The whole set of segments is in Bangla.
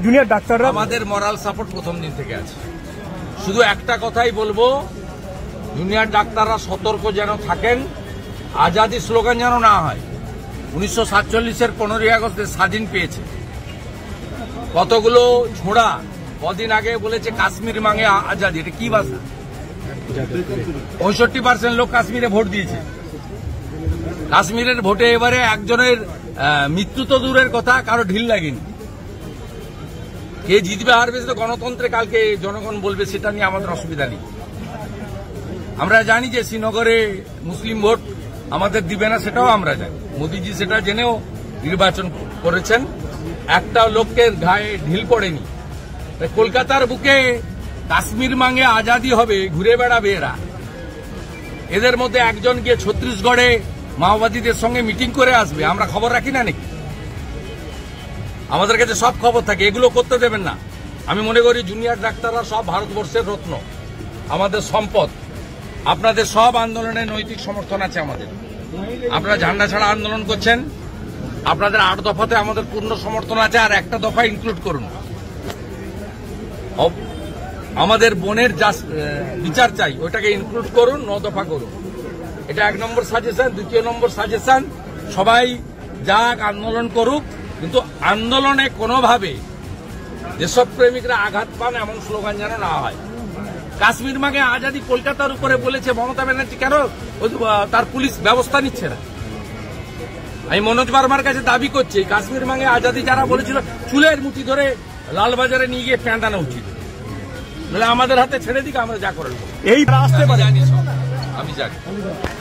জুনিয়র ডাক্তাররা? আমাদের মরাল সাপোর্ট প্রথম দিন থেকে আছে। শুধু একটা কথাই বলবো, জুনিয়র ডাক্তাররা সতর্ক যেন থাকেন, আজাদি স্লোগান যেন না হয়। 1947-এর 15ই আগস্ট স্বাধীন পেয়েছে, কতগুলো ছোড়া কদিন আগে বলেছে কাশ্মীর মাঙে আজাদি। এটা কি ভাষা? 65% লোক কাশ্মীরে ভোট দিয়েছে। কাশ্মীরের ভোটে এবারে একজনের মৃত্যু তো দূরের কথা, কারো ঢিল লাগেনি। কে জিতবে হারবে সেটা গণতন্ত্রে কালকে জনগণ বলবে, সেটা নিয়ে আমাদের অসুবিধা নেই। আমরা জানি যে শ্রীনগরে মুসলিম ভোট আমাদের দিবে না, সেটাও আমরা জানি। মোদিজি সেটা জেনেও নির্বাচন করেছেন, একটা লোকের গায়ে ঢিল পড়েনি। কলকাতার বুকে কাশ্মীর মাঙে আজাদি হবে, ঘুরে বেড়াবে এরা। এদের মধ্যে একজন গিয়ে ছত্তিশগড়ে মাওবাদীদের সঙ্গে মিটিং করে আসবে, আমরা খবর রাখি না নাকি? আমাদের কাছে সব খবর থাকে, এগুলো করতে দেবেন না। আমি মনে করি জুনিয়র ডাক্তাররা সব ভারতবর্ষের রত্ন, আমাদের সম্পদ। আপনাদের সব আন্দোলনে নৈতিক সমর্থন আছে আমাদের। আপনারা ঝান্ডা ছাড়া আন্দোলন করছেন, আপনাদের 8 দফাতে আমাদের পূর্ণ সমর্থন আছে, আর একটা দফা ইনক্লুড করুন। আমাদের বোনের যা বিচার চাই ওটাকে ইনক্লুড করুন, 9 দফা করুন। এটা 1 নম্বর সাজেশন। 2 নম্বর সাজেশন, সবাই যাক, আন্দোলন করুক, কিন্তু আন্দোলনে কোনোভাবে দেশপ্রেমিকরা আঘাত পান এমন স্লোগান যেন না হয়। কাশ্মীর মাঙে আজাদি কলকাতার উপরে বলেছে মমতা ব্যানার্জি, কেন তার পুলিশ ব্যবস্থা নিচ্ছে না? আমি মনোজ বার্মার কাছে দাবি করছি, কাশ্মীর মাঙে আজাদি যারা বলেছিল চুলের মুঠি ধরে লালবাজারে নিয়ে গিয়ে প্যাঁদানো উচিত, তাহলে আমাদের হাতে ছেড়ে দিকে, আমরা যা করে এই আসতে পারে। আমি জানি,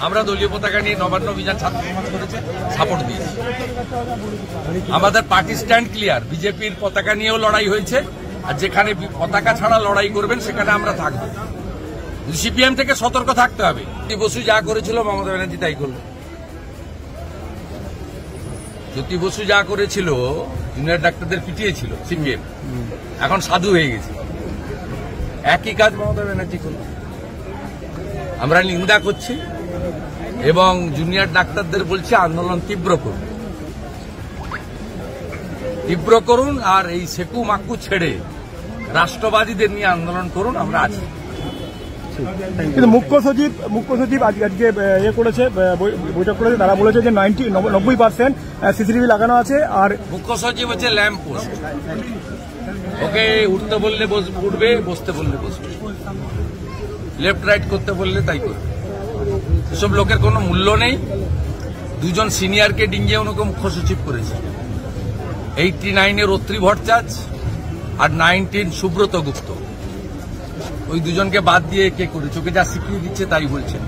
আমরা দলীয় পতাকা নিয়ে নবান্ন অভিযান ছাত্র সমাজ করেছে, সাপোর্ট দিয়েছি। আমাদের পার্টি স্ট্যান্ড ক্লিয়ার, বিজেপির পতাকা নিয়েও লড়াই হয়েছে, আর যেখানে পতাকা ছাড়া লড়াই করবেন সেখানে আমরা থাকবো। সিপিএম থেকে সতর্ক থাকতে হবে। জ্যোতি বসু যা করেছিল মমতা ব্যানার্জি তাই করল। জ্যোতি বসু যা করেছিল, জুনিয়র ডাক্তারদের পিটিয়েছিল সিপিএম, এখন সাধু হয়ে গেছে। একই কাজ মমতা ব্যানার্জি করল। আমরা নিন্দা করছি এবং জুনিয়র ডাক্তারদের বলছি আন্দোলন তীব্র করুন, তীব্র করুন, আর এই সেকু মাকু ছেড়ে রাষ্ট্রবাদীদের নিয়ে আন্দোলন করুন, আমরা আছি। কিন্তু মুখ্য সচিব আজকে ইয়ে করেছে, বৈঠক করেছে, তারা বলেছে যে 90% সিসিটিভি লাগানো আছে। আর মুখ্য সচিব হচ্ছে ল্যাম্প পোস্ট, ওকে উঠতে বললে উঠবে, বসতে বললে বসবে, লেফট রাইট করতে বললে তাই করবে। এসব লোকের কোনো মূল্য নেই। 2 জন সিনিয়রকে ডিঙ্গিয়ে ওনাকে মুখ্য সচিব করেছে। 89-এর অত্রি ভট্টাচার্য আর 19 সুব্রত গুপ্ত, ওই 2 জনকে বাদ দিয়ে কে করে চোখে যা শিখিয়ে দিচ্ছে তাই বলছেন।